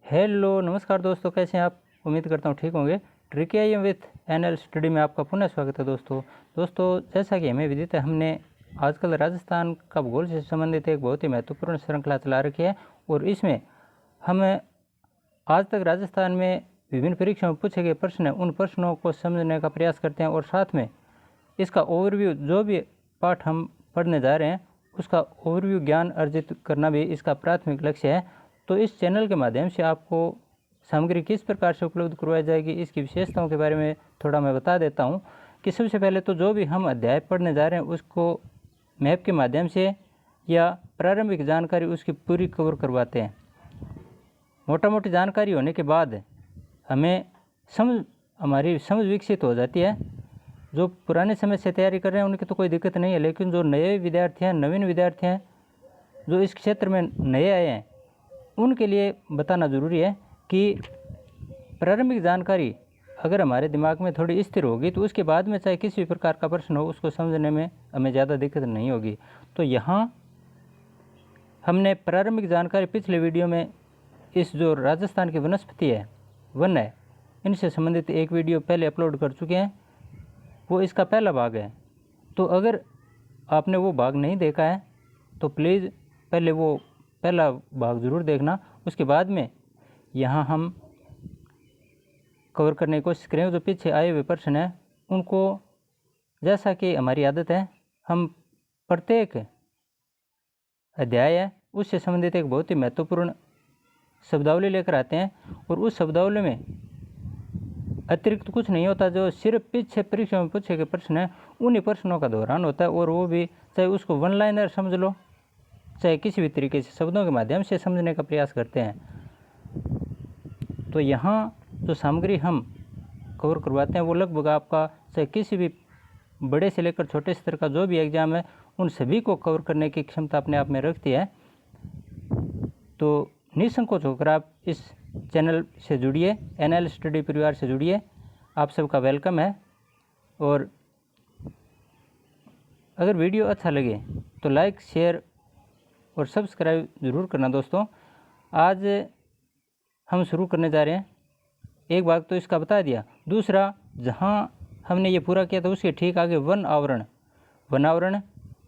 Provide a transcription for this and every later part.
Hello नमस्कार दोस्तों, कैसे हैं आप। उम्मीद करता हूँ ठीक होंगे। Tricky I am with NL study में आपका पुनः स्वागत है दोस्तों जैसा कि हमें विदित है, हमने आजकल राजस्थान का भूगोल से संबंधित एक बहुत ही महत्वपूर्ण श्रृंखला चला रखी है और इसमें हम आज तक राजस्थान में विभिन्न परीक्षाओं में पूछे गए प्रश्न हैं, उन प्रश्नों को समझने का प्रयास करते हैं और साथ में इसका ओवरव्यू, जो भी पाठ हम पढ़ने जा रहे हैं उसका ओवरव्यू ज्ञान अर्जित करना भी इसका प्राथमिक लक्ष्य है। तो इस चैनल के माध्यम से आपको सामग्री किस प्रकार से उपलब्ध करवाई जाएगी, इसकी विशेषताओं के बारे में थोड़ा मैं बता देता हूं कि सबसे पहले तो जो भी हम अध्याय पढ़ने जा रहे हैं उसको मैप के माध्यम से या प्रारंभिक जानकारी उसकी पूरी कवर करवाते हैं। मोटा मोटी जानकारी होने के बाद हमारी समझ विकसित हो जाती है। जो पुराने समय से तैयारी कर रहे हैं उनकी तो कोई दिक्कत नहीं है, लेकिन जो नए विद्यार्थी हैं, नवीन विद्यार्थी हैं, जो इस क्षेत्र में नए आए हैं, उनके लिए बताना ज़रूरी है कि प्रारंभिक जानकारी अगर हमारे दिमाग में थोड़ी स्थिर होगी तो उसके बाद में चाहे किसी भी प्रकार का प्रश्न हो उसको समझने में हमें ज़्यादा दिक्कत नहीं होगी। तो यहाँ हमने प्रारंभिक जानकारी पिछले वीडियो में इस जो राजस्थान की वनस्पति है, वन है, इनसे संबंधित एक वीडियो पहले अपलोड कर चुके हैं, वो इसका पहला भाग है। तो अगर आपने वो भाग नहीं देखा है तो प्लीज़ पहले वो पहला भाग ज़रूर देखना। उसके बाद में यहाँ हम कवर करने की कोशिश करें। जो पीछे आए हुए प्रश्न हैं उनको, जैसा कि हमारी आदत है, हम प्रत्येक अध्याय है उससे संबंधित एक बहुत ही महत्वपूर्ण शब्दावली लेकर आते हैं और उस शब्दावली में अतिरिक्त कुछ नहीं होता। जो सिर्फ पीछे परीक्षा में पूछे गए प्रश्न हैं उन्हीं प्रश्नों का दोहरान होता है, और वो भी चाहे उसको वन लाइनर समझ लो चाहे किसी भी तरीके से शब्दों के माध्यम से समझने का प्रयास करते हैं। तो यहाँ जो सामग्री हम कवर करवाते हैं वो लगभग आपका चाहे किसी भी बड़े से लेकर छोटे स्तर का जो भी एग्ज़ाम है उन सभी को कवर करने की क्षमता अपने आप में रखती है। तो निसंकोच होकर आप इस चैनल से जुड़िए, एनएल स्टडी परिवार से जुड़िए, आप सबका वेलकम है। और अगर वीडियो अच्छा लगे तो लाइक, शेयर और सब्सक्राइब ज़रूर करना दोस्तों। आज हम शुरू करने जा रहे हैं। एक भाग तो इसका बता दिया, दूसरा जहाँ हमने ये पूरा किया था उसके ठीक आगे वन आवरण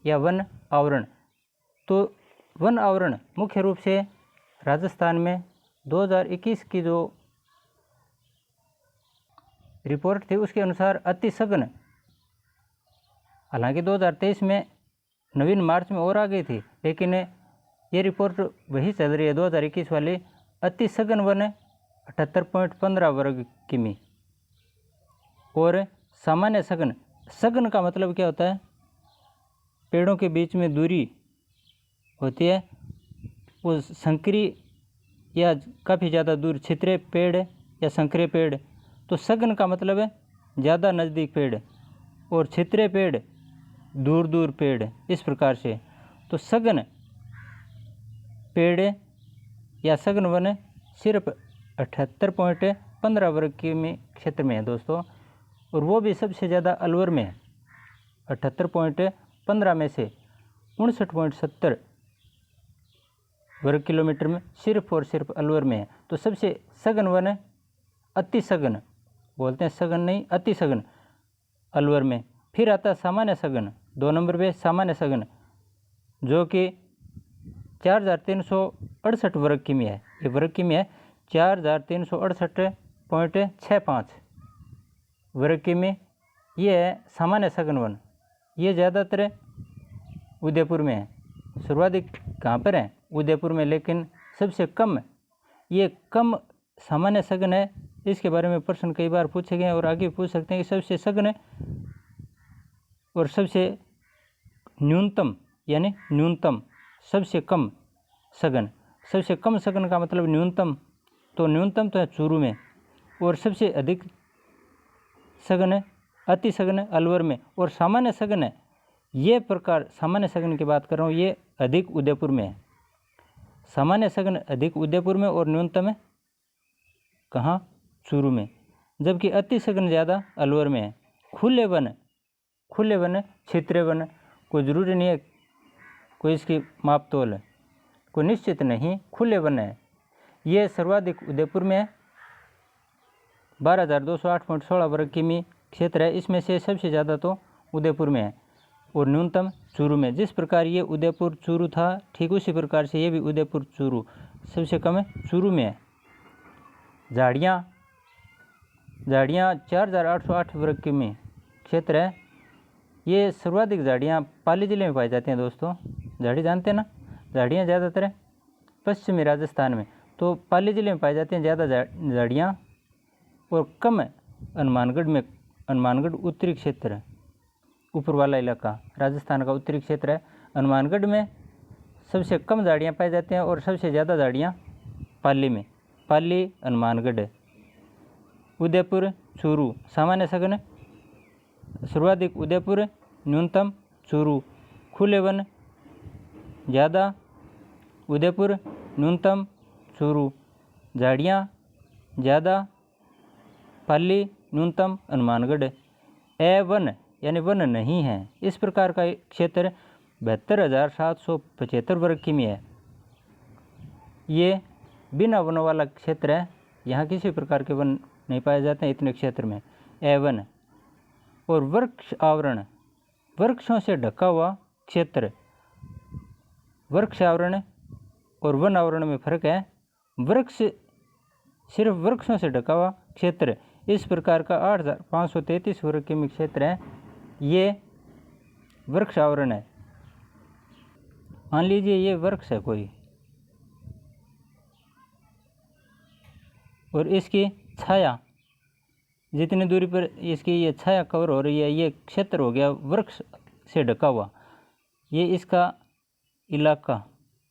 या वन आवरण। तो वन आवरण मुख्य रूप से राजस्थान में 2021 की जो रिपोर्ट थी उसके अनुसार अति सघन, हालांकि 2023 में नवीन मार्च में और आ गई थी, लेकिन ये रिपोर्ट वही चल रही है 2021 वाली। अति सघन वन 78.15 वर्ग किमी और सामान्य सघन, सघन का मतलब क्या होता है, पेड़ों के बीच में दूरी होती है, वो संकरी या काफ़ी ज़्यादा दूर छितरे पेड़ या संकरे पेड़। तो सघन का मतलब है ज़्यादा नज़दीक पेड़ और छितरे पेड़ दूर दूर पेड़, इस प्रकार से। तो सघन पेड़ या सघन वन सिर्फ 78.15 वर्ग किमी क्षेत्र में है दोस्तों, और वो भी सबसे ज़्यादा अलवर में है। 78.15 में से 59.70 वर्ग किलोमीटर में सिर्फ और सिर्फ अलवर में है। तो सबसे सघन वन है, अति सघन बोलते हैं, सघन नहीं अति सघन, अलवर में। फिर आता है सामान्य सघन, 2 नंबर पे सामान्य सघन, जो कि 4368 वर्ग किमी है। ये वर्ग किमी है 4368.65 वर्ग किमी। ये है सामान्य सघन वन। ये ज़्यादातर उदयपुर में है। सर्वाधिक कहाँ पर है? उदयपुर में, लेकिन सबसे कम ये कम सामान्य सघन है। इसके बारे में प्रश्न कई बार पूछे गए हैं और आगे पूछ सकते हैं कि सबसे सघन और सबसे न्यूनतम, यानी न्यूनतम सबसे कम सघन। सबसे कम सघन का मतलब न्यूनतम, तो न्यूनतम तो है चूरू में, और सबसे अधिक सघन है, अति सघन है अलवर में, और सामान्य सघन है, ये प्रकार सामान्य सघन की बात कर रहा हूँ, ये अधिक उदयपुर में है। सामान्य सघन अधिक उदयपुर में और न्यूनतम है कहाँ? चूरू में। जबकि अति सघन ज़्यादा अलवर में है। खुले वन क्षेत्रीय वन, कोई ज़रूरी नहीं है कोई इसकी माप तोल, कोई निश्चित नहीं, खुले वन है। ये सर्वाधिक उदयपुर में है, 12,208.16 वर्ग किमी क्षेत्र है। इसमें से सबसे ज़्यादा तो उदयपुर में है और न्यूनतम चूरू में। जिस प्रकार ये उदयपुर चूरू था, ठीक उसी प्रकार से ये भी उदयपुर चूरू सबसे कम है, चूरू में है। झाड़ियाँ 4,808 वर्ग किमी क्षेत्र है। ये सर्वाधिक झाड़ियाँ पाली जिले में पाई जाती हैं दोस्तों। झाड़ी जानते हैं ना, झाड़ियाँ ज़्यादातर पश्चिमी राजस्थान में, तो पाली जिले में पाई जाती हैं ज़्यादा झाड़ियाँ, और कम हनुमानगढ़ में। हनुमानगढ़ उत्तरी क्षेत्र है, ऊपर वाला इलाका राजस्थान का उत्तरी क्षेत्र है। हनुमानगढ़ में सबसे कम झाड़ियाँ पाई जाती हैं और सबसे ज़्यादा झाड़ियाँ पाली में। पाली, हनुमानगढ़। उदयपुर चूरू सामान्य सघन सर्वाधिक उदयपुर, न्यूनतम चूरू। खुले वन ज़्यादा उदयपुर, न्यूनतम चूरू। झाड़ियाँ ज़्यादा पाली, न्यूनतम हनुमानगढ़। वन यानी वन नहीं है, इस प्रकार का क्षेत्र 72,775 वर्ग किमी है। ये बिना वनों वाला क्षेत्र है, यहाँ किसी प्रकार के वन नहीं पाए जाते हैं इतने क्षेत्र में। वन। और वृक्ष आवरण, वृक्षों से ढका हुआ क्षेत्र। वृक्ष आवरण और वन आवरण में फर्क है। वृक्ष सिर्फ वृक्षों से ढका हुआ क्षेत्र इस प्रकार का 8,533 वर्ग किमी क्षेत्र है, ये वृक्ष आवरण है। मान लीजिए ये वृक्ष है कोई, और इसकी छाया जितनी दूरी पर इसकी ये छाया कवर हो रही है, ये क्षेत्र हो गया वृक्ष से ढका हुआ। ये इसका इलाका,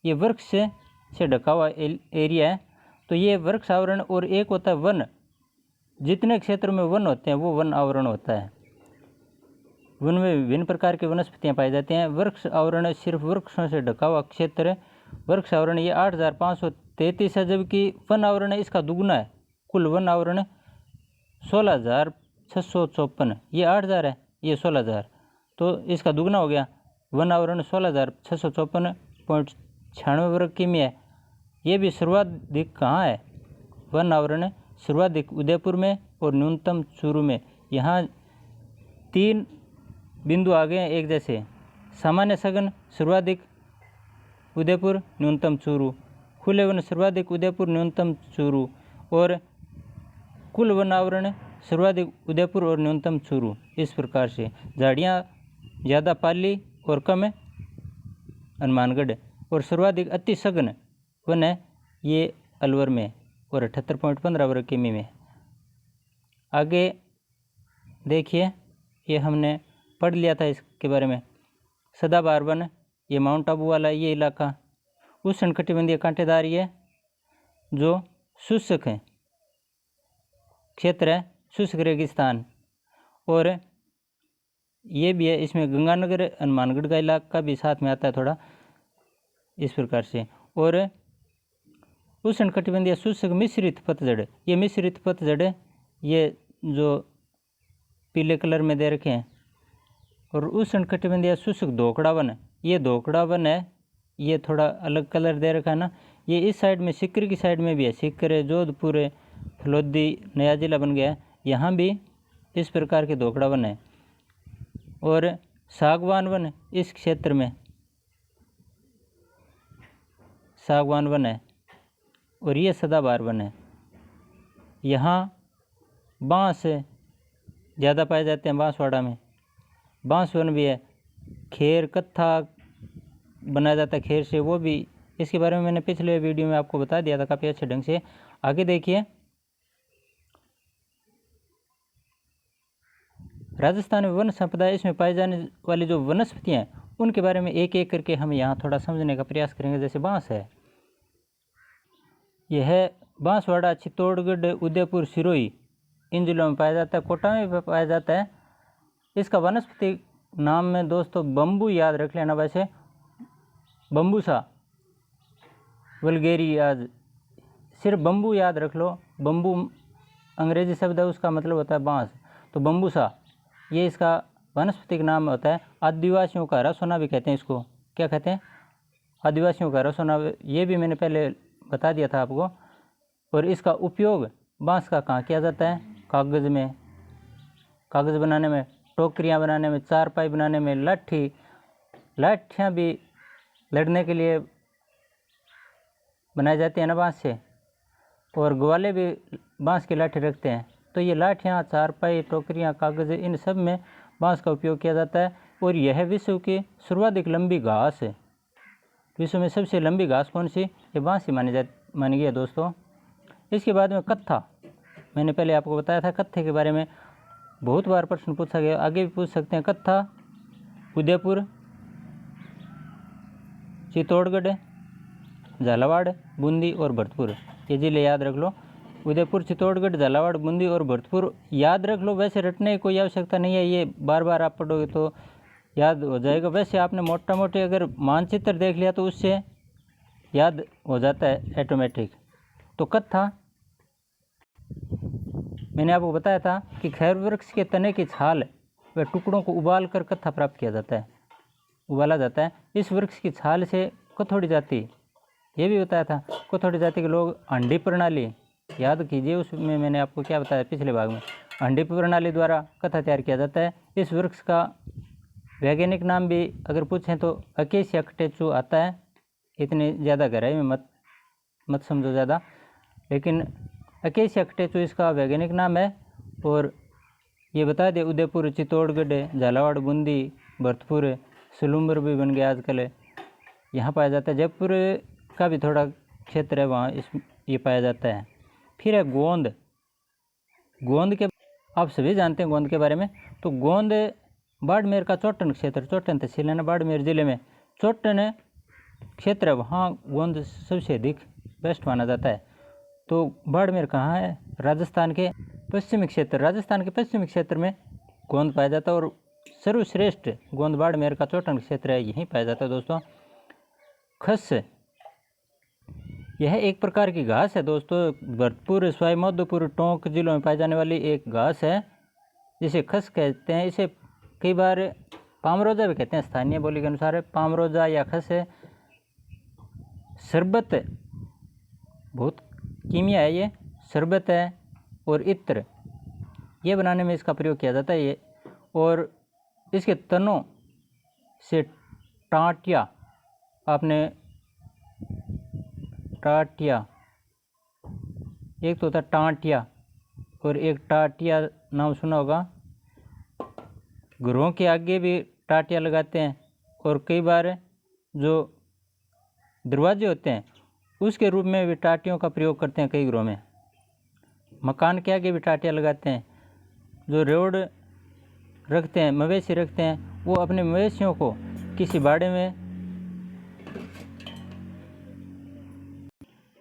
ये वृक्ष से ढका हुआ एरिया है, तो ये वृक्ष आवरण। और एक होता है वन, जितने क्षेत्र में वन होते हैं वो वन आवरण होता है। वन में विभिन्न प्रकार की वनस्पतियाँ पाई जाती हैं। वृक्ष आवरण सिर्फ वृक्षों से ढका हुआ क्षेत्र, वृक्ष आवरण ये 8,533 है, जबकि वन आवरण इसका दुगुना है। कुल वन आवरण 16,654, ये 8,000 है, ये 16,000, तो इसका दुगना हो गया। वन आवरण 16,654.96 वर्ग किमी है। ये भी सर्वाधिक कहाँ है? वन आवरण सर्वाधिक उदयपुर में और न्यूनतम चूरू में। यहाँ 3 बिंदु आ गए हैं एक जैसे। सामान्य सघन सर्वाधिक उदयपुर, न्यूनतम चूरू। खुले वन सर्वाधिक उदयपुर, न्यूनतम चूरू। और कुल वन आवरण सर्वाधिक उदयपुर और न्यूनतम चूरू। इस प्रकार से झाड़ियाँ ज़्यादा पाली और कम है हनुमानगढ़। और सर्वाधिक अति सघन वन है ये अलवर में और 78.15 वर्ग किमी में। आगे देखिए, ये हमने पढ़ लिया था इसके बारे में। सदाबहार वन, ये माउंट आबू वाला ये इलाका उष्णकटिबंधीय कांटेदार ये जो शुष्क है क्षेत्र है, शुष्क रेगिस्तान। और ये भी है, इसमें गंगानगर हनुमानगढ़ का इलाका भी साथ में आता है थोड़ा इस प्रकार से। और उष्णकटिबंधीय शुष्क मिश्रित पतझड़, ये मिश्रित पतझड़ ये जो पीले कलर में दे रखे हैं। और उष्णकटिबंधीय शुष्क धोकड़ा वन, ये धोकड़ा वन है, ये थोड़ा अलग कलर दे रखा है ना। ये इस साइड में सीकर की साइड में भी है, सीकर है, जोधपुर है, फलोदी नया जिला बन गया है, यहाँ भी इस प्रकार के धोकड़ा वन है। और सागवान वन इस क्षेत्र में सागवान वन है। और ये सदाबहार वन है। यहाँ बांस ज़्यादा पाए जाते हैं, बांसवाड़ा में बांस वन भी है। खेर कत्था बनाया जाता है खेर से, वो भी इसके बारे में मैंने पिछले वीडियो में आपको बता दिया था काफ़ी अच्छे ढंग से। आगे देखिए, राजस्थान में वन संपदा, इसमें पाई जाने वाली जो वनस्पतियाँ हैं उनके बारे में एक एक करके हम यहाँ थोड़ा समझने का प्रयास करेंगे। जैसे बांस है, यह है बांसवाड़ा, चित्तौड़गढ़, उदयपुर, सिरोही इन जिलों में पाया जाता है। कोटा में भी पाया जाता है। इसका वनस्पति नाम में दोस्तों बम्बू याद रख लेना, वैसे बम्बूसा वल्गेरियाज, सिर्फ बम्बू याद रख लो। बम्बू अंग्रेजी शब्द है, उसका मतलब होता है बांस, तो बम्बूसा ये इसका वनस्पतिक नाम होता है। आदिवासियों का रसोना भी कहते हैं इसको। क्या कहते हैं? आदिवासियों का रसोना। ये भी मैंने पहले बता दिया था आपको। और इसका उपयोग बांस का कहाँ किया जाता है? कागज़ में, कागज़ बनाने में, टोकरियाँ बनाने में, चारपाई बनाने में, लाठियाँ भी लड़ने के लिए बनाई जाती है ना बांस से, और ग्वाले भी बांस की लाठी रखते हैं। तो ये लाठियाँ, चारपाई, टोकरियाँ, कागज़, इन सब में बांस का उपयोग किया जाता है। और यह विश्व की सर्वाधिक लंबी घास है। विश्व में सबसे लंबी घास कौन सी? ये बांस ही मानी गई है दोस्तों। इसके बाद में कत्था, मैंने पहले आपको बताया था कत्थे के बारे में, बहुत बार प्रश्न पूछा गया, आगे भी पूछ सकते हैं। कत्था उदयपुर, चित्तौड़गढ़, झालावाड़, बूंदी और भरतपुर, ये जिले याद रख लो। उदयपुर, चित्तौड़गढ़, झालावाड़, बूंदी और भरतपुर याद रख लो। वैसे रटने की कोई आवश्यकता नहीं है, ये बार बार आप पढ़ोगे तो याद हो जाएगा। वैसे आपने मोटा मोटे अगर मानचित्र देख लिया तो उससे याद हो जाता है ऑटोमेटिक। तो कत्था मैंने आपको बताया था कि खैर वृक्ष के तने की छाल व टुकड़ों को उबाल कर कत्था प्राप्त किया जाता है, उबाला जाता है। इस वृक्ष की छाल से कथोड़ी जाति, ये भी बताया था, कथोड़ी जाति के लोग हंडी प्रणाली, याद कीजिए, उसमें मैंने आपको क्या बताया पिछले भाग में, हंडी प्रणाली द्वारा कत्था तैयार किया जाता है। इस वृक्ष का वैज्ञानिक नाम भी अगर पूछें तो अकेसिया कटेचु आता है। इतनी ज़्यादा गहराई में मत समझो ज़्यादा, लेकिन अकेसिया कटेचु इसका वैज्ञानिक नाम है। और ये बता दे, उदयपुर, चित्तौड़गढ़, झालावाड़, बूंदी, भरतपुर, सलूम्बर भी बन गया आजकल, यहाँ पाया जाता है। जयपुर का भी थोड़ा क्षेत्र है, वहाँ ये पाया जाता है। फिर है गोंद। गोंद के आप सभी जानते हैं गोंद के बारे में। तो गोंद बाड़मेर का चोटन क्षेत्र, चोटन तहसील है ना बाड़मेर जिले में, चोटन क्षेत्र है, वहाँ गोंद सबसे अधिक बेस्ट माना जाता है। तो बाड़मेर कहाँ है? राजस्थान के पश्चिमी क्षेत्र, राजस्थान के पश्चिमी क्षेत्र में गोंद पाया जाता है। और सर्वश्रेष्ठ गोंद बाड़मेर का चोटन क्षेत्र है, यहीं पाया जाता है दोस्तों। खस, यह एक प्रकार की घास है दोस्तों। भरतपुर, सवाई माधोपुर, टोंक जिलों में पाई जाने वाली एक घास है, जिसे खस कहते हैं। इसे कई बार पामरोजा भी कहते हैं, स्थानीय बोली के अनुसार पामरोजा या खस है। शरबत, बहुत कीमिया है ये, शरबत है। और इत्र, ये बनाने में इसका प्रयोग किया जाता है ये। और इसके तनों से टाटिया, आपने टाटिया, एक तो होता है टाटिया और एक टाटिया नाम सुना होगा। घरों के आगे भी टाटिया लगाते हैं, और कई बार जो दरवाजे होते हैं उसके रूप में भी टाटियों का प्रयोग करते हैं कई घरों में। मकान के आगे भी टाटिया लगाते हैं। जो रोड रखते हैं, मवेशी रखते हैं, वो अपने मवेशियों को किसी बाड़े में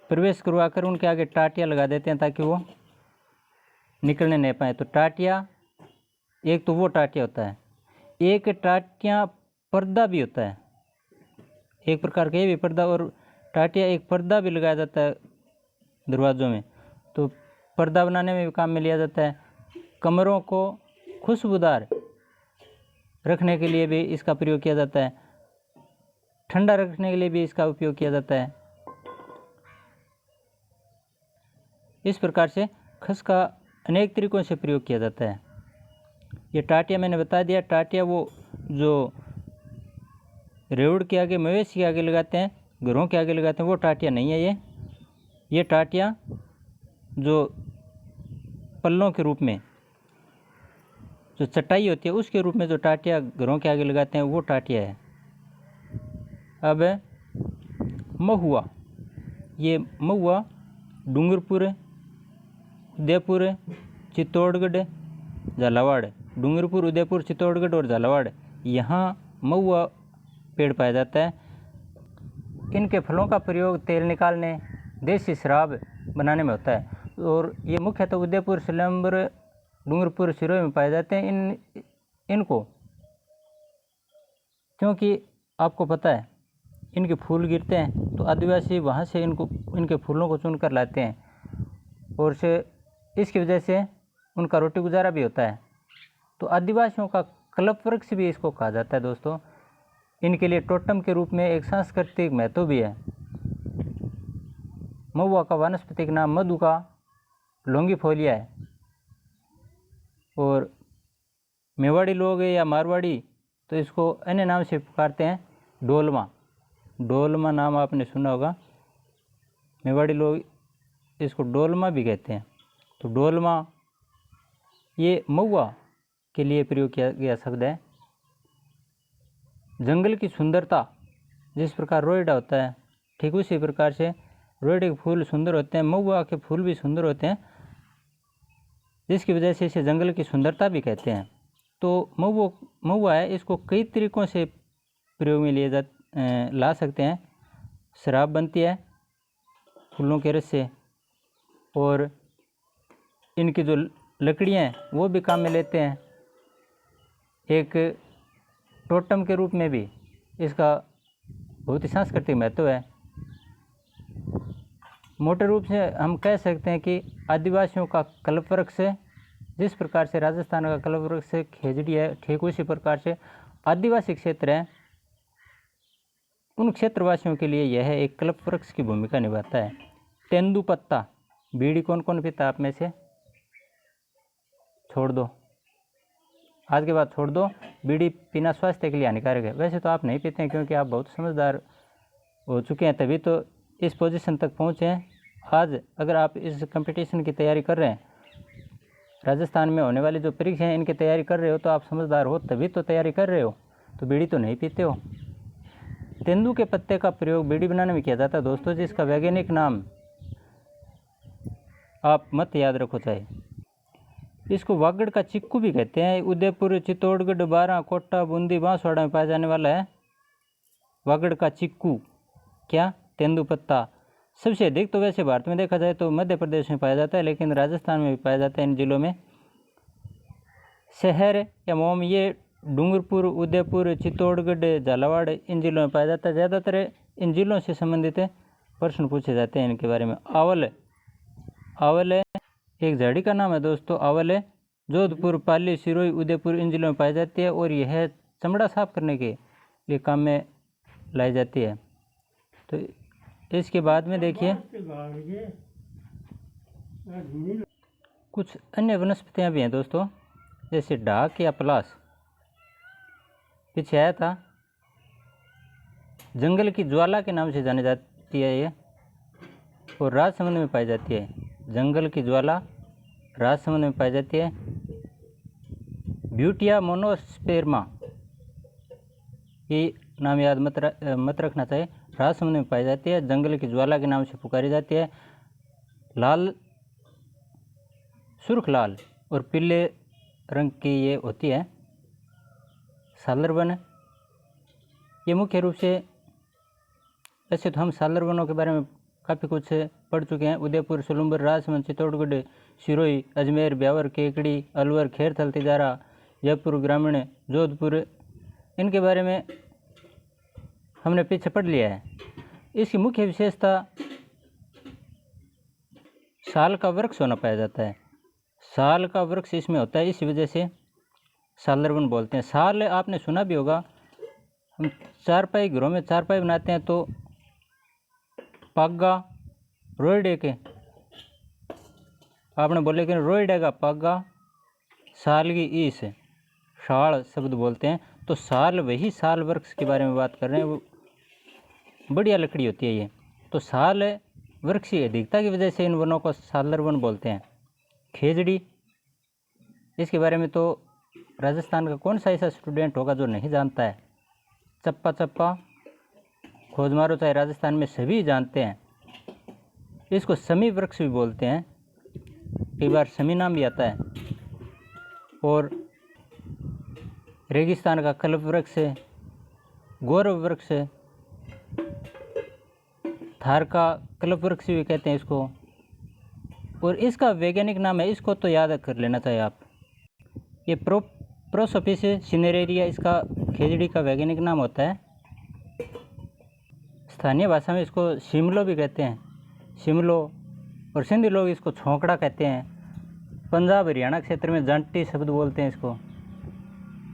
प्रवेश करवा कर उनके आगे टाटिया लगा देते हैं ताकि वो निकलने नहीं पाए। तो टाटिया, एक तो वो टाटिया होता है, एक टाटिया पर्दा भी होता है, एक प्रकार का ये भी पर्दा। और टाटिया एक पर्दा भी लगाया जाता है दरवाज़ों में, तो पर्दा बनाने में भी काम में लिया जाता है। कमरों को खुशबूदार रखने के लिए भी इसका प्रयोग किया जाता है, ठंडा रखने के लिए भी इसका उपयोग किया जाता है। इस प्रकार से खस का अनेक तरीकों से प्रयोग किया जाता है। ये टाटिया मैंने बता दिया। टाटिया वो जो रेवड़ के आगे, मवेशी के आगे लगाते हैं, घरों के आगे लगाते हैं, वो टाटिया नहीं है ये टाटिया जो पल्लों के रूप में, जो चटाई होती है उसके रूप में जो टाटिया घरों के आगे लगाते हैं, वो टाटिया है। अब महुआ, ये महुआ डूंगरपुर, उदयपुर, चित्तौड़गढ़, झालावाड़, डूंगरपुर, उदयपुर, चित्तौड़गढ़ और झालावाड़, यहाँ महुआ पेड़ पाया जाता है। इनके फलों का प्रयोग तेल निकालने, देसी शराब बनाने में होता है। और ये मुख्यतः उदयपुर, सलम्बर, डूंगरपुर, सिरोही में पाए जाते हैं। इनको क्योंकि आपको पता है इनके फूल गिरते हैं, तो आदिवासी वहाँ से इनके फूलों को चुन कर लाते हैं, और इसकी वजह से उनका रोटी गुजारा भी होता है। तो आदिवासियों का कल्प वृक्ष भी इसको कहा जाता है दोस्तों। इनके लिए टोटम के रूप में एक सांस्कृतिक महत्व भी है। महुआ का वानस्पतिक नाम मधुका लॉन्गिफोलिया है। और मेवाड़ी लोग या मारवाड़ी तो इसको अन्य नाम से पुकारते हैं डोलमा। डोलमा नाम आपने सुना होगा, मेवाड़ी लोग इसको डोलमा भी कहते हैं। तो डोलमा ये महुआ के लिए प्रयोग किया गया शब्द है। जंगल की सुंदरता, जिस प्रकार रोइडा होता है ठीक उसी प्रकार से रोइडे के फूल सुंदर होते हैं, महुआ के फूल भी सुंदर होते हैं, जिसकी वजह से इसे जंगल की सुंदरता भी कहते हैं। तो महुआ है, इसको कई तरीक़ों से प्रयोग में ला सकते हैं। शराब बनती है फूलों के रस से, और इनकी जो लकड़ियाँ हैं वो भी काम में लेते हैं। एक टोटम के रूप में भी इसका बहुत ही सांस्कृतिक महत्व है। मोटे रूप से हम कह सकते हैं कि आदिवासियों का कल्पवृक्ष, जिस प्रकार से राजस्थान का कल्पवृक्ष खेजड़ी है, ठीक उसी प्रकार से आदिवासी क्षेत्र है, उन क्षेत्रवासियों के लिए यह एक कल्पवृक्ष की भूमिका निभाता है। तेंदुपत्ता, बीड़ी कौन कौन पीता आप में से? छोड़ दो, आज के बाद छोड़ दो। बीड़ी पीना स्वास्थ्य के लिए हानिकारक है। वैसे तो आप नहीं पीते हैं क्योंकि आप बहुत समझदार हो चुके हैं, तभी तो इस पोजीशन तक पहुँचे हैं। आज अगर आप इस कंपटीशन की तैयारी कर रहे हैं, राजस्थान में होने वाली जो परीक्षा हैं इनकी तैयारी कर रहे हो, तो आप समझदार हो तभी तो तैयारी कर रहे हो, तो बीड़ी तो नहीं पीते हो। तेंदू के पत्ते का प्रयोग बीड़ी बनाने में किया जाता है दोस्तों, जिसका वैज्ञानिक नाम आप मत याद रखो चाहे। इसको वागड़ का चिक्कू भी कहते हैं। उदयपुर, चित्तौड़गढ़, बारां, कोटा, बूंदी, बांसवाड़ा में पाया जाने वाला है वागड़ का चिक्कू। क्या? तेंदुपत्ता। सबसे अधिक तो वैसे भारत में देखा जाए तो मध्य प्रदेश में पाया जाता है, लेकिन राजस्थान में भी पाया जाता है इन जिलों में। शहर या मोम ये डूंगरपुर, उदयपुर, चित्तौड़गढ़, झालावाड़ इन जिलों में पाया जाता है। ज़्यादातर इन जिलों से संबंधित प्रश्न पूछे जाते हैं इनके बारे में। आवल, आवल एक झाड़ी का नाम है दोस्तों। आवल है जोधपुर, पाली, सिरोही, उदयपुर इन जिलों में पाई जाती है, और यह चमड़ा साफ करने के लिए काम में लाई जाती है। तो इसके बाद में देखिए कुछ अन्य वनस्पतियाँ भी हैं दोस्तों, जैसे ढाक या पलास। पीछे आया था, जंगल की ज्वाला के नाम से जानी जाती है ये, और राजसमंद में पाई जाती है। जंगल की ज्वाला राजसमंद में पाई जाती है। ब्यूटिया मोनोस्पेर्मा, ये नाम याद मत रखना चाहिए। राजसमंद में पाई जाती है, जंगल की ज्वाला के नाम से पुकारी जाती है। लाल, सुर्ख लाल और पीले रंग की ये होती है। सालरवन, ये मुख्य रूप से, वैसे तो हम सालरवनों के बारे में काफ़ी कुछ पढ़ चुके हैं। उदयपुर, सुलुम्बर, राजसमंद, चित्तौड़गढ़, सिरोही, अजमेर, ब्यावर, केकड़ी, अलवर, खेरथल, तिजारा, जयपुर ग्रामीण, जोधपुर, इनके बारे में हमने पीछे पढ़ लिया है। इसकी मुख्य विशेषता साल का वृक्ष होना पाया जाता है। साल का वृक्ष इसमें होता है, इसी वजह से सालरवन बोलते हैं। साल आपने सुना भी होगा, हम चारपाई घरों में चारपाई बनाते हैं तो पागा रोइडे के, आपने बोले कि रोइडे का पागा, साल की ईस, साल शब्द बोलते हैं। तो साल, वही साल वृक्ष के बारे में बात कर रहे हैं, वो बढ़िया लकड़ी होती है ये। तो साल वृक्ष की अधिकता की वजह से इन वनों को सालर वन बोलते हैं। खेजड़ी, इसके बारे में तो राजस्थान का कौन सा ऐसा स्टूडेंट होगा जो नहीं जानता है। चप्पा चप्पा, खोज मारो चाहे, राजस्थान में सभी जानते हैं। इसको समी वृक्ष भी बोलते हैं, कई बार समी नाम भी आता है। और रेगिस्तान का कल्प वृक्ष है, गौरव वृक्ष है, थार का कल्प वृक्ष भी कहते हैं इसको। और इसका वैज्ञानिक नाम है, इसको तो याद कर लेना चाहिए आप, ये प्रोसोपिस सिनेरेरिया इसका खेजड़ी का वैज्ञानिक नाम होता है। स्थानीय भाषा में इसको शिमलो भी कहते हैं, शिमलो। और सिंधी लोग इसको छोंकड़ा कहते हैं। पंजाब हरियाणा क्षेत्र में जांटी शब्द बोलते हैं इसको।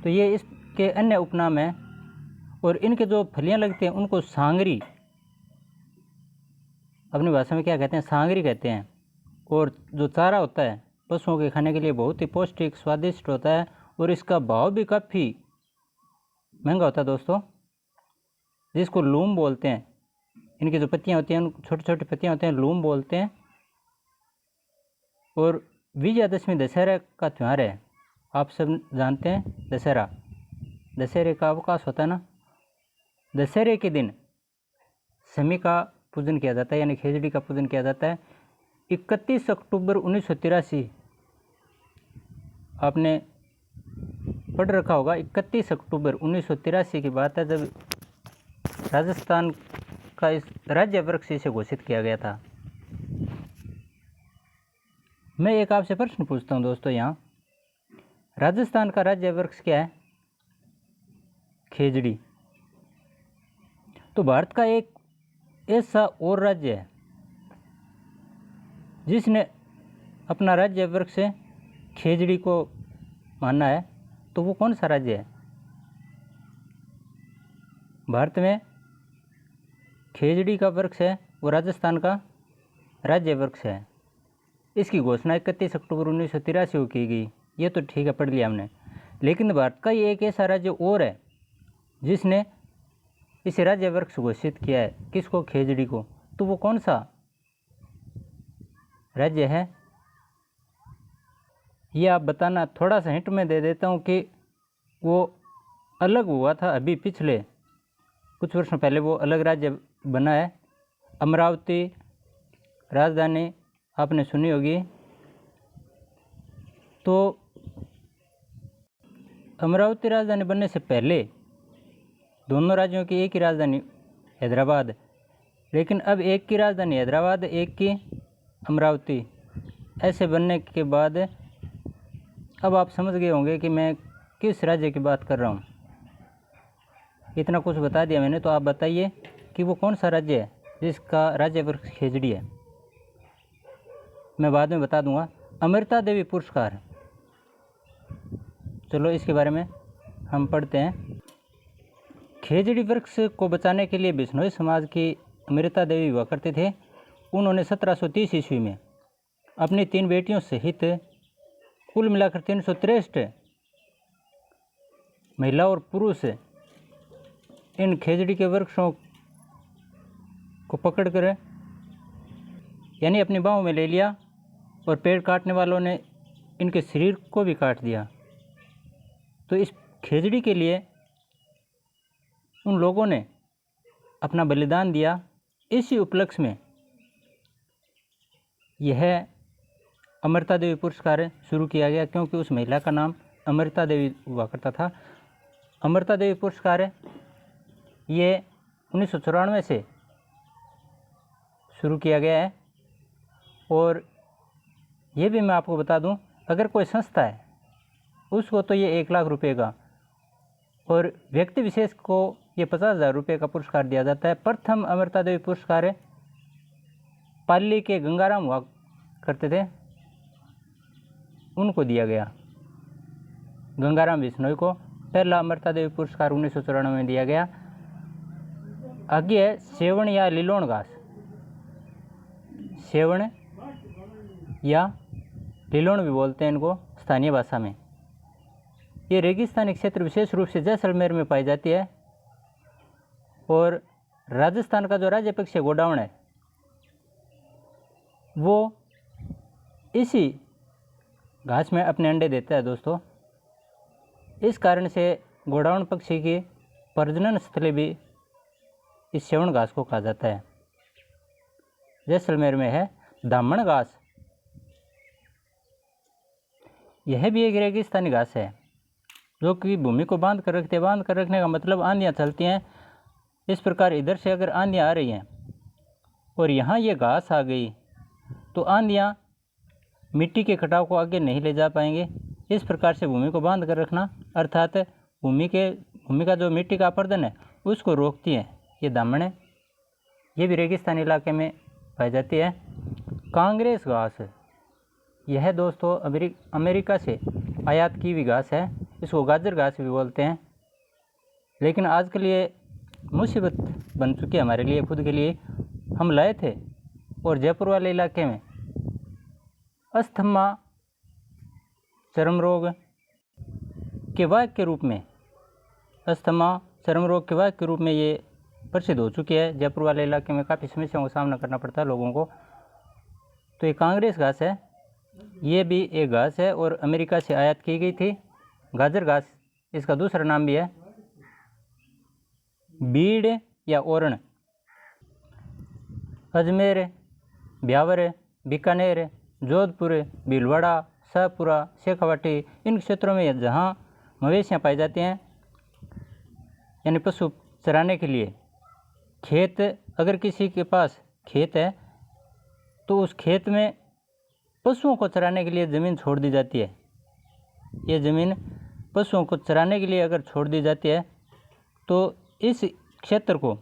तो ये इसके अन्य उपनाम हैं। और इनके जो फलियां लगती हैं उनको सांगरी अपनी भाषा में क्या कहते हैं, सांगरी कहते हैं। और जो चारा होता है पशुओं के खाने के लिए बहुत ही पौष्टिक स्वादिष्ट होता है और इसका भाव भी काफ़ी महंगा होता है दोस्तों, जिसको लूम बोलते हैं। इनकी जो पत्तियाँ होती हैं, छोटी छोटी पत्तियाँ होती हैं, लूम बोलते हैं। और विजयादशमी दशहरा का त्यौहार है, आप सब जानते हैं। दशहरे का अवकाश होता है ना। दशहरे के दिन शमी का पूजन किया जाता है, यानी खिचड़ी का पूजन किया जाता है। 31 अक्टूबर 1983 आपने पढ़ रखा होगा। 31 अक्टूबर 1983 की बात है, जब राजस्थान का इस राज्य वृक्ष इसे घोषित किया गया था। मैं एक आपसे प्रश्न पूछता हूँ दोस्तों, यहाँ राजस्थान का राज्य वृक्ष क्या है? खेजड़ी। तो भारत का एक ऐसा और राज्य है जिसने अपना राज्य वृक्ष खेजड़ी को माना है, तो वो कौन सा राज्य है? भारत में खेजड़ी का वृक्ष है, वो राजस्थान का राज्य वृक्ष है। इसकी घोषणा 31 अक्टूबर 1983 को की गई। ये तो ठीक है, पढ़ लिया हमने। लेकिन भारत का ये एक ऐसा राज्य और है जिसने इस राज्य वृक्ष घोषित किया है। किसको? खेजड़ी को। तो वो कौन सा राज्य है, ये आप बताना। थोड़ा सा हिंट में दे देता हूँ कि वो अलग हुआ था, अभी पिछले कुछ वर्षों पहले वो अलग राज्य बना है। अमरावती राजधानी आपने सुनी होगी। तो अमरावती राजधानी बनने से पहले दोनों राज्यों की एक ही राजधानी हैदराबाद, लेकिन अब एक की राजधानी हैदराबाद, एक की अमरावती। ऐसे बनने के बाद अब आप समझ गए होंगे कि मैं किस राज्य की बात कर रहा हूँ। इतना कुछ बता दिया मैंने, तो आप बताइए कि वो कौन सा राज्य है जिसका राज्य वृक्ष खेजड़ी है। मैं बाद में बता दूंगा। अमृता देवी पुरस्कार, चलो इसके बारे में हम पढ़ते हैं। खेजड़ी वृक्ष को बचाने के लिए बिश्नोई समाज की अमृता देवी हुआ करते थे। उन्होंने 1730 ईस्वी में अपनी 3 बेटियों सहित कुल मिलाकर 363 महिला और पुरुष इन खेजड़ी के वृक्षों को पकड़कर यानी अपनी बाहों में ले लिया और पेड़ काटने वालों ने इनके शरीर को भी काट दिया। तो इस खेजड़ी के लिए उन लोगों ने अपना बलिदान दिया। इसी उपलक्ष्य में यह अमृता देवी पुरस्कार शुरू किया गया, क्योंकि उस महिला का नाम अमृता देवी हुआ करता था। अमृता देवी पुरस्कार ये 1994 से शुरू किया गया है। और ये भी मैं आपको बता दूं, अगर कोई संस्था है उसको तो ये 1 लाख रुपए का, और व्यक्ति विशेष को ये 50,000 रुपये का पुरस्कार दिया जाता है। प्रथम अमृता देवी पुरस्कार पाली के गंगाराम हुआ करते थे, उनको दिया गया। गंगाराम बिश्नोई को पहला अमृता देवी पुरस्कार 1994 में दिया गया। आगे है सेवण या लिलोण घास। सेवण या लिलोण भी बोलते हैं इनको स्थानीय भाषा में। ये रेगिस्तानी क्षेत्र विशेष रूप से जैसलमेर में पाई जाती है। और राजस्थान का जो राज्य पक्षी गोडाउन है वो इसी घास में अपने अंडे देता है दोस्तों। इस कारण से गोडाउन पक्षी की प्रजनन स्थली भी इस सेवण घास को कहा जाता है। जैसलमेर में है दामन घास। यह भी एक रेगिस्तानी घास है जो कि भूमि को बांध कर रखते हैं। बांध कर रखने का मतलब आंधियाँ चलती हैं। इस प्रकार इधर से अगर आंधियाँ आ रही हैं और यहाँ ये घास आ गई तो आंधियाँ मिट्टी के कटाव को आगे नहीं ले जा पाएंगे। इस प्रकार से भूमि को बांध कर रखना, अर्थात भूमि का जो मिट्टी का अपरदन है उसको रोकती है। ये दामन है, ये भी रेगिस्तानी इलाके में पाई जाती है। कांग्रेस घास, यह दोस्तों अमेरिका से आयात की हुई घास है। इसको गाजर घास भी बोलते हैं। लेकिन आजकल ये मुसीबत बन चुकी है हमारे लिए, खुद के लिए। हम लाए थे और जयपुर वाले इलाके में अस्थमा चर्म रोग के वाहक के रूप में, अस्थमा चर्म रोग के वाहक के रूप में ये प्रसिद्ध हो चुकी है। जयपुर वाले इलाके में काफ़ी समस्याओं का सामना करना पड़ता है लोगों को। तो ये कांग्रेस घास है, ये भी एक घास है और अमेरिका से आयात की गई थी। गाजर घास इसका दूसरा नाम भी है। बीड़ या ओरण अजमेर, ब्यावर, बीकानेर, जोधपुर, भीलवाड़ा, शाहपुरा, शेखावाटी, इन क्षेत्रों में जहाँ मवेशियाँ पाई जाती हैं, यानी पशु चराने के लिए खेत, अगर किसी के पास खेत है तो उस खेत में पशुओं को चराने के लिए ज़मीन छोड़ दी जाती है। ये ज़मीन पशुओं को चराने के लिए अगर छोड़ दी जाती है तो इस क्षेत्र को,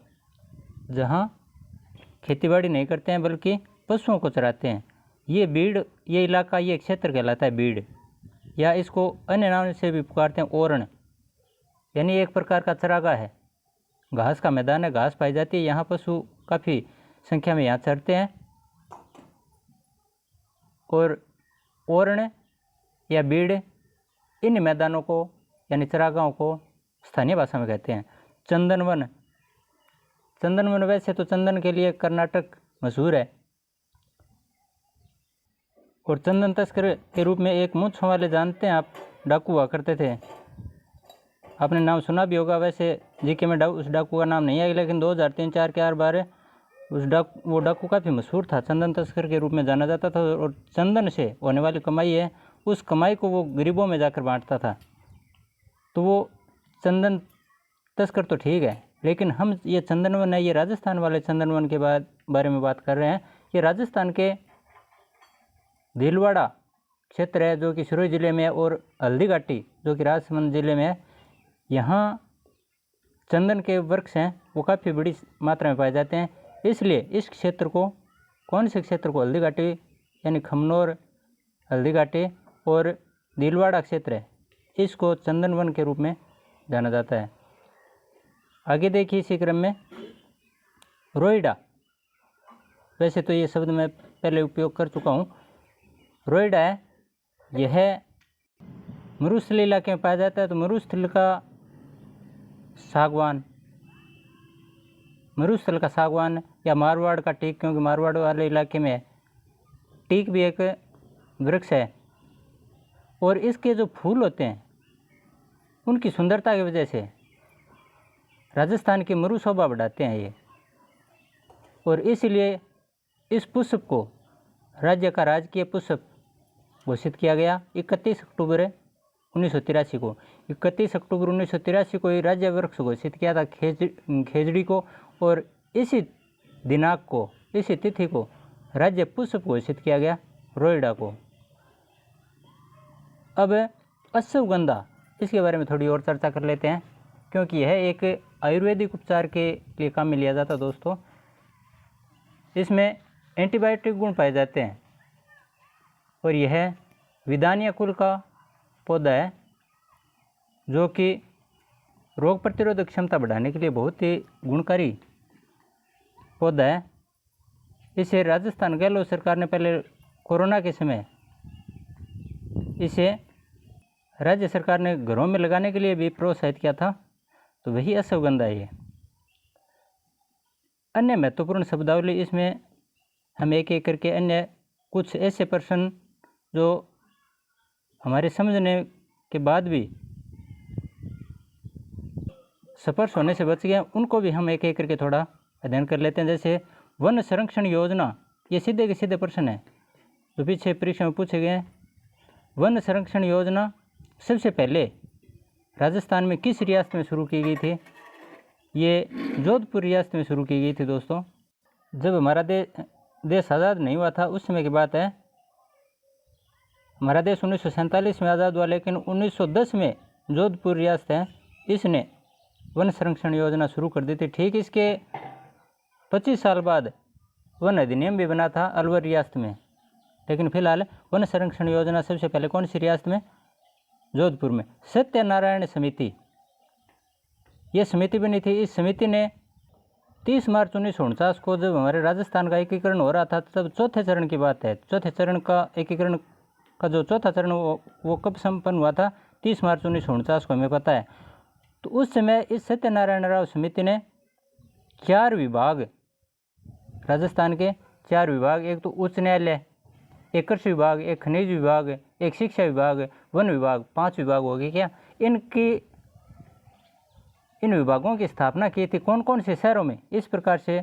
जहाँ खेतीबाड़ी नहीं करते हैं बल्कि पशुओं को चराते हैं, ये बीड़, ये इलाका, ये क्षेत्र कहलाता है बीड़, या इसको अन्य नाम से भी पुकारते हैं ओरण, यानी एक प्रकार का चरागाह है। घास का मैदान है, घास पाई जाती है, यहाँ पशु काफ़ी संख्या में यहाँ चरते हैं। और ओरण या बीड़, इन मैदानों को यानी चरागाहों को स्थानीय भाषा में कहते हैं। चंदनवन, चंदनवन वैसे तो चंदन के लिए कर्नाटक मशहूर है, और चंदन तस्कर के रूप में एक मूंछों वाले, जानते हैं आप, डाकू हुआ करते थे। आपने नाम सुना भी होगा, वैसे जीके में उस डाकू का नाम नहीं आया, लेकिन 2003, 4 के बार वो डाकू काफ़ी मशहूर था, चंदन तस्कर के रूप में जाना जाता था। और चंदन से होने वाली कमाई है, उस कमाई को वो गरीबों में जाकर बांटता था। तो वो चंदन तस्कर तो ठीक है, लेकिन हम ये चंदनवन है, ये राजस्थान वाले चंदनवन के बारे में बात कर रहे हैं। ये राजस्थान के भीलवाड़ा क्षेत्र है जो कि सिरोही ज़िले में है, और हल्दी घाटी जो कि राजसमंद ज़िले में है। यहाँ चंदन के वृक्ष हैं वो काफ़ी बड़ी मात्रा में पाए जाते हैं। इसलिए इस क्षेत्र को, कौन से क्षेत्र को, हल्दी घाटी यानी खमनोर, हल्दी घाटी और भीलवाड़ा क्षेत्र है, इसको चंदनवन के रूप में जाना जाता है। आगे देखिए इसी क्रम में रोइडा, वैसे तो ये शब्द मैं पहले उपयोग कर चुका हूँ। रोइडा है, यह मरुस्थल इलाके में पाया जाता है। तो मरुस्थल का सागवान, मरुस्थल का सागवान या मारवाड़ का टीक, क्योंकि मारवाड़ वाले इलाके में टीक भी एक वृक्ष है, और इसके जो फूल होते हैं उनकी सुंदरता की वजह से राजस्थान की मरु शोभा बढ़ाते हैं ये, और इसलिए इस पुष्प को राज्य का राजकीय पुष्प घोषित किया गया 31 अक्टूबर 1983 को। 31 अक्टूबर 1983 को ये राज्य वृक्ष घोषित किया था खेजड़ी को, और इसी दिनांक को, इसी तिथि को राज्य पुष्प घोषित किया गया रोइडा को। अब अश्वगंधा, इसके बारे में थोड़ी और चर्चा कर लेते हैं, क्योंकि यह एक आयुर्वेदिक उपचार के लिए काम में लिया जाता है दोस्तों। इसमें एंटीबायोटिक गुण पाए जाते हैं, और यह विदानिया कुल का पौधा है जो कि रोग प्रतिरोधक क्षमता बढ़ाने के लिए बहुत ही गुणकारी पौधा है। इसे राजस्थान गहलोत सरकार ने पहले कोरोना के समय इसे राज्य सरकार ने घरों में लगाने के लिए भी प्रोत्साहित किया था, तो वही अश्वगंधा है। अन्य महत्वपूर्ण शब्दावली, इसमें हम एक एक करके अन्य कुछ ऐसे प्रश्न जो हमारे समझने के बाद भी स्पर्श होने से बच गए, उनको भी हम एक एक करके थोड़ा अध्ययन कर लेते हैं। जैसे वन संरक्षण योजना, ये सीधे के सीधे प्रश्न है जो पीछे परीक्षा में पूछे गए। वन संरक्षण योजना सबसे पहले राजस्थान में किस रियासत में शुरू की गई थी? ये जोधपुर रियासत में शुरू की गई थी दोस्तों। जब हमारा देश आज़ाद नहीं हुआ था उस समय की बात है। हमारा देश 1947 में आज़ाद हुआ, लेकिन 1910 में जोधपुर रियासत है, इसने वन संरक्षण योजना शुरू कर दी थी। ठीक इसके 25 साल बाद वन अधिनियम भी बना था अलवर रियासत में, लेकिन फिलहाल वन संरक्षण योजना सबसे पहले कौन सी रियासत में? जोधपुर में। सत्यनारायण समिति, ये समिति बनी थी। इस समिति ने 30 मार्च 1949 को जब हमारे राजस्थान का एकीकरण हो रहा था तब चौथे चरण की बात है। चौथे चरण का एकीकरण का जो चौथा चरण वो कब संपन्न हुआ था? 30 मार्च 1949 को, हमें पता है। तो उस समय इस सत्यनारायण राव समिति ने 4 विभाग, राजस्थान के 4 विभाग, एक तो उच्च न्यायालय, एक कृषि विभाग, एक खनिज विभाग, एक शिक्षा विभाग, वन विभाग, 5 विभाग हो गए क्या, इन विभागों की स्थापना की थी कौन कौन से शहरों में? इस प्रकार से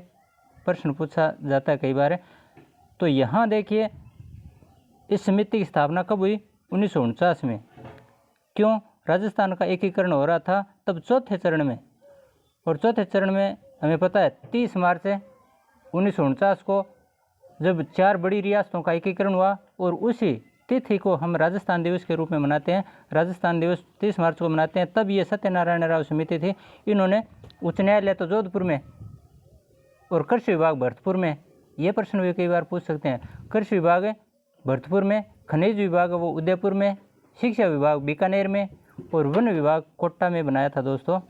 प्रश्न पूछा जाता है कई बार। तो यहाँ देखिए इस समिति की स्थापना कब हुई? 1949 में। क्यों? राजस्थान का एकीकरण हो रहा था तब चौथे चरण में, और चौथे चरण में हमें पता है 30 मार्च 1949 को जब 4 बड़ी रियासतों का एकीकरण हुआ, और उसी तिथि को हम राजस्थान दिवस के रूप में मनाते हैं। राजस्थान दिवस 30 मार्च को मनाते हैं। तब ये सत्यनारायण राव समिति थी, इन्होंने उच्च न्यायालय तो जोधपुर में और कृषि विभाग भरतपुर में, ये प्रश्न भी कई बार पूछ सकते हैं। कृषि विभाग भरतपुर में, खनिज विभाग वो उदयपुर में, शिक्षा विभाग बीकानेर में, और वन विभाग कोटा में बनाया था दोस्तों।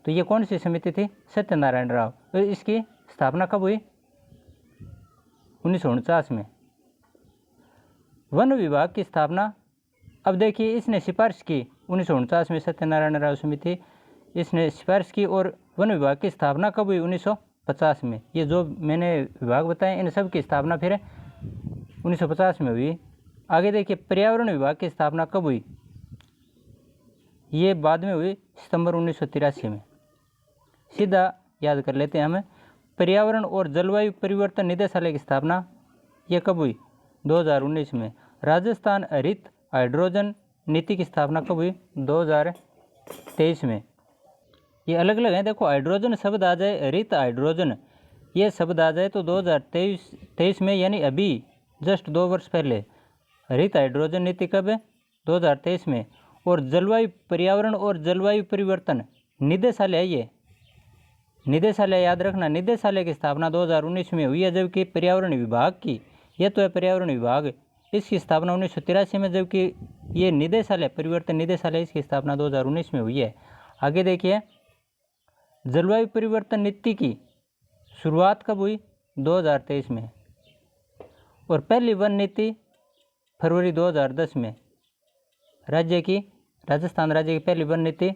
तो ये कौन सी समिति थी? सत्यनारायण राव। तो इसकी स्थापना कब हुई? 1949 में। वन विभाग की स्थापना, अब देखिए इसने सिफारिश की 1949 में, सत्यनारायण राव समिति इसने सिफारिश की, और वन विभाग की स्थापना कब हुई? 1950 में। ये जो मैंने विभाग बताए इन सब की स्थापना फिर 1950 में हुई। आगे देखिए पर्यावरण विभाग की स्थापना कब हुई? ये बाद में हुई, सितंबर 1983 में। सीधा याद कर लेते हैं हम। पर्यावरण और जलवायु परिवर्तन निदेशालय की स्थापना ये कब हुई? 2019 में। राजस्थान हरित हाइड्रोजन नीति की स्थापना कब हुई? 2023 में। ये अलग अलग हैं। देखो हाइड्रोजन शब्द आ जाए, हरित हाइड्रोजन ये शब्द आ जाए तो 2023 में, यानी अभी जस्ट 2 वर्ष पहले। हरित हाइड्रोजन नीति कब है? 2023 में। और जलवायु पर्यावरण और जलवायु परिवर्तन निदेशालय, ये निदेशालय याद रखना, निदेशालय की स्थापना 2019 में हुई है। जबकि पर्यावरण विभाग की, ये तो है पर्यावरण विभाग, इसकी स्थापना 1983 में, जबकि ये निदेशालय परिवर्तन निदेशालय इसकी स्थापना 2019 में हुई है। आगे देखिए जलवायु परिवर्तन नीति की शुरुआत कब हुई? 2023 में। और पहली वन नीति फरवरी 2010 में। राज्य की, राजस्थान राज्य की पहली वन नीति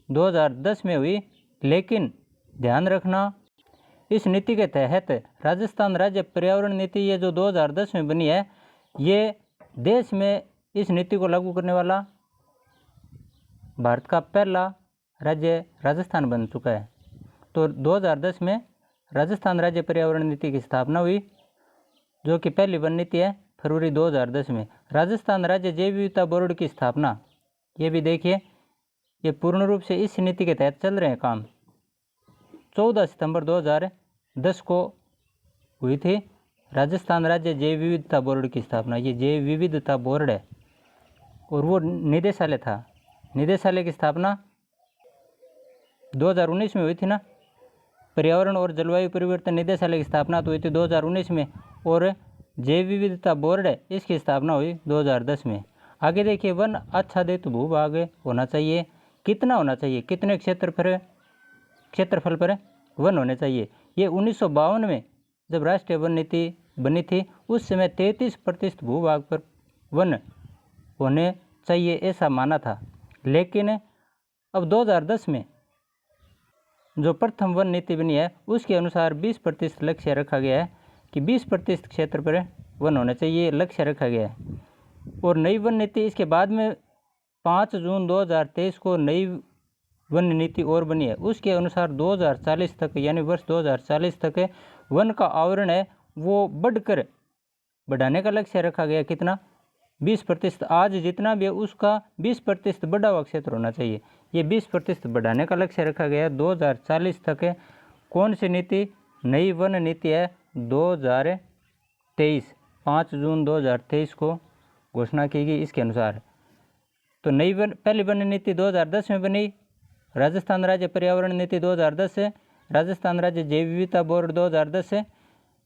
2010 में हुई। लेकिन ध्यान रखना इस नीति के तहत राजस्थान राज्य पर्यावरण नीति ये जो 2010 में बनी है, ये देश में इस नीति को लागू करने वाला भारत का पहला राज्य राजस्थान बन चुका है। तो 2010 में राजस्थान राज्य पर्यावरण नीति की स्थापना हुई, जो कि पहली वन नीति है, फरवरी 2010 में। राजस्थान राज्य जैव विविधता बोर्ड की स्थापना, ये भी देखिए ये पूर्ण रूप से इस नीति के तहत चल रहे हैं काम। 14 सितंबर 2010 को हुई थी राजस्थान राज्य जैव विविधता बोर्ड की स्थापना। ये जैव विविधता बोर्ड है और वो निदेशालय था। निदेशालय की स्थापना 2019 में हुई थी ना। पर्यावरण और जलवायु परिवर्तन निदेशालय की स्थापना तो हुई थी 2019 में, और जैव विविधता बोर्ड है इसकी स्थापना हुई 2010 में। आगे देखिए वन आच्छादित भूभाग होना चाहिए, कितना होना चाहिए, कितने क्षेत्रफल पर वन होने चाहिए। ये 1952 में जब राष्ट्रीय वन नीति बनी थी उस समय 33% भूभाग पर वन होने चाहिए ऐसा माना था। लेकिन अब 2010 में जो प्रथम वन नीति बनी है उसके अनुसार 20% लक्ष्य रखा गया है कि 20% क्षेत्र पर वन होने चाहिए, लक्ष्य रखा गया है। और नई वन नीति इसके बाद में 5 जून 2023 को नई वन नीति और बनी है। उसके अनुसार 2040 तक, यानी वर्ष 2040 तक वन का आवरण है वो बढ़ाने का लक्ष्य रखा गया। कितना? 20%। आज जितना भी है उसका 20% बढ़ा हुआ क्षेत्र होना चाहिए। ये 20% बढ़ाने का लक्ष्य रखा गया 2040 तक है। कौन सी नीति? नई वन नीति है 2023, 5 जून 2023 को घोषणा की गई इसके अनुसार। तो नई पहली वन नीति 2010 में बनी, राजस्थान राज्य पर्यावरण नीति 2010 है, राजस्थान राज्य जैव विविधता बोर्ड 2010 है,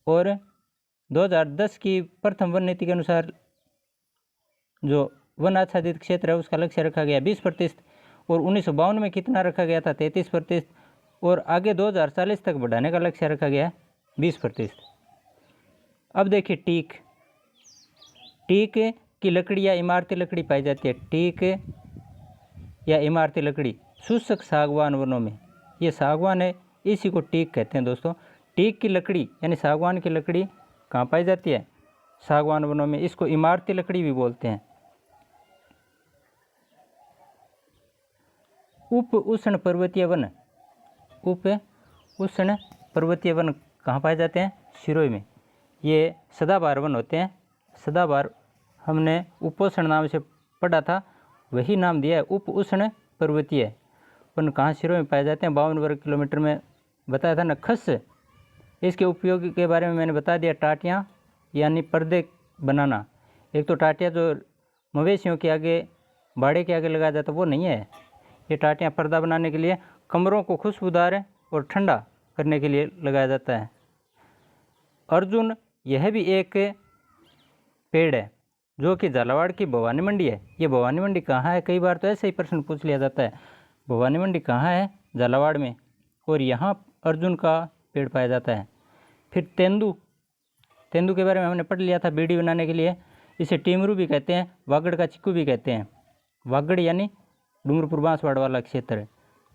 और 2010 की प्रथम वन नीति के अनुसार जो वन आच्छादित क्षेत्र है उसका लक्ष्य रखा गया 20%। और 1952 में कितना रखा गया था? 33%। और आगे 2040 तक बढ़ाने का लक्ष्य रखा गया है 20%। अब देखिए टीक की लकड़ी या इमारती लकड़ी पाई जाती है। टीक या इमारती लकड़ी शुष्क सागवान वनों में, ये सागवान है, इसी को टीक कहते हैं दोस्तों। टीक की लकड़ी यानी सागवान की लकड़ी कहाँ पाई जाती है? सागवान वनों में। इसको इमारती लकड़ी भी बोलते हैं। उप उष्ण पर्वतीय वन, उप उष्ण पर्वतीय वन कहाँ पाए जाते हैं? सिरोही में। ये सदाबहार वन होते हैं। सदाबहार हमने उपोष्ण नाम से पढ़ा था, वही नाम दिया है उप उष्ण पर्वतीय वन। कहाँ? सिरोही में पाए जाते हैं। 52 वर्ग किलोमीटर में बताया था ना। खस, इसके उपयोग के बारे में मैंने बता दिया। टाटियाँ यानी पर्दे बनाना। एक तो टाटियाँ जो मवेशियों के आगे, बाड़े के आगे लगाया जाता, वो नहीं है। ये टाटियाँ पर्दा बनाने के लिए, कमरों को खुशबूदार और ठंडा करने के लिए लगाया जाता है। अर्जुन, यह भी एक पेड़ है जो कि झालावाड़ की भवानी मंडी है। ये भवानी मंडी कहाँ है? कई बार तो ऐसे ही प्रश्न पूछ लिया जाता है, भवानी मंडी कहाँ है? झालावाड़ में। और यहाँ अर्जुन का पेड़ पाया जाता है। फिर तेंदू के बारे में हमने पढ़ लिया था, बीड़ी बनाने के लिए। इसे टीमरू भी कहते हैं, वागड़ का चिक्कू भी कहते हैं। वागड़ यानी डूंगरपुर बांसवाड़ा वाला क्षेत्र।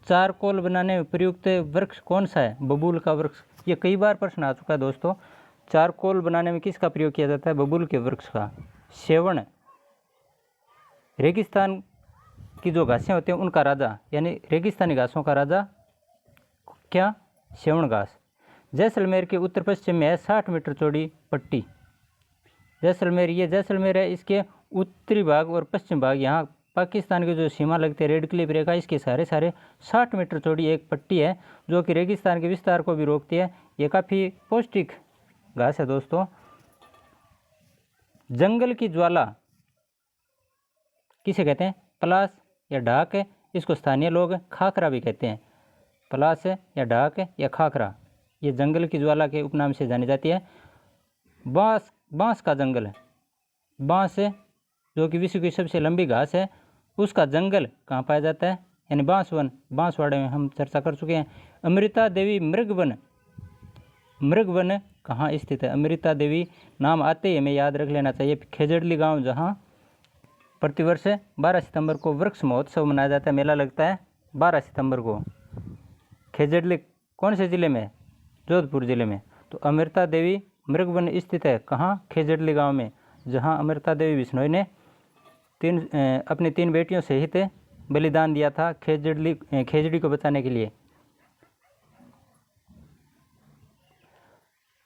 चारकोल बनाने में प्रयुक्त वृक्ष कौन सा है? बबूल का वृक्ष। ये कई बार प्रश्न आ चुका है दोस्तों। चारकोल बनाने में किसका प्रयोग किया जाता है? बबूल के वृक्ष का। सेवण, रेगिस्तान की जो घासें होती हैं उनका राजा, यानी रेगिस्तानी घासों का राजा क्या? सेवण घास। जैसलमेर के उत्तर पश्चिम में है 60 मीटर चौड़ी पट्टी। जैसलमेर, ये जैसलमेर है, इसके उत्तरी भाग और पश्चिम भाग, यहाँ पाकिस्तान की जो सीमा लगती है रेड क्लिफ रेखा, इसके सारे 60 मीटर चौड़ी एक पट्टी है जो कि रेगिस्तान के विस्तार को भी रोकती है। ये काफ़ी पौष्टिक घास है दोस्तों। जंगल की ज्वाला किसे कहते हैं? पलाश या ढाक है, इसको स्थानीय लोग खाखरा भी कहते हैं। पलाश या ढाक या खाखरा, ये जंगल की ज्वाला के उपनाम से जानी जाती है। बांस का जंगल है, बांस जो कि विश्व की सबसे लंबी घास है, उसका जंगल कहाँ पाया जाता है? यानी बांसवन, बांसवाड़े में हम चर्चा कर चुके हैं। अमृता देवी मृगवन, मृगवन कहाँ स्थित है? अमृता देवी नाम आते ही हमें याद रख लेना चाहिए। खेजड़ली गांव, जहाँ प्रतिवर्ष 12 सितंबर को वृक्ष महोत्सव मनाया जाता है, मेला लगता है 12 सितंबर को। खेजड़ली कौन से ज़िले में? जोधपुर ज़िले में। तो अमृता देवी मृगवन स्थित है कहाँ? खेजड़ली गांव में, जहाँ अमृता देवी बिश्नोई ने अपनी 3 बेटियों सहित बलिदान दिया था खेजड़ी को बचाने के लिए।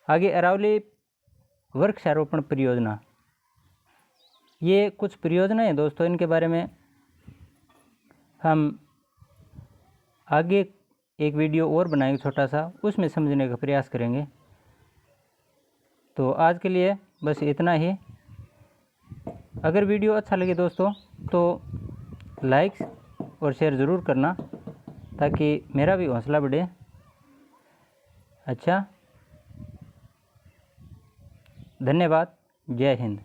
आगे अरावली वृक्षारोपण परियोजना, ये कुछ परियोजनाएं हैं दोस्तों, इनके बारे में हम आगे एक वीडियो और बनाएंगे छोटा सा, उसमें समझने का प्रयास करेंगे। तो आज के लिए बस इतना ही। अगर वीडियो अच्छा लगे दोस्तों तो लाइक और शेयर ज़रूर करना, ताकि मेरा भी हौसला बढ़े। अच्छा, धन्यवाद। जय हिंद।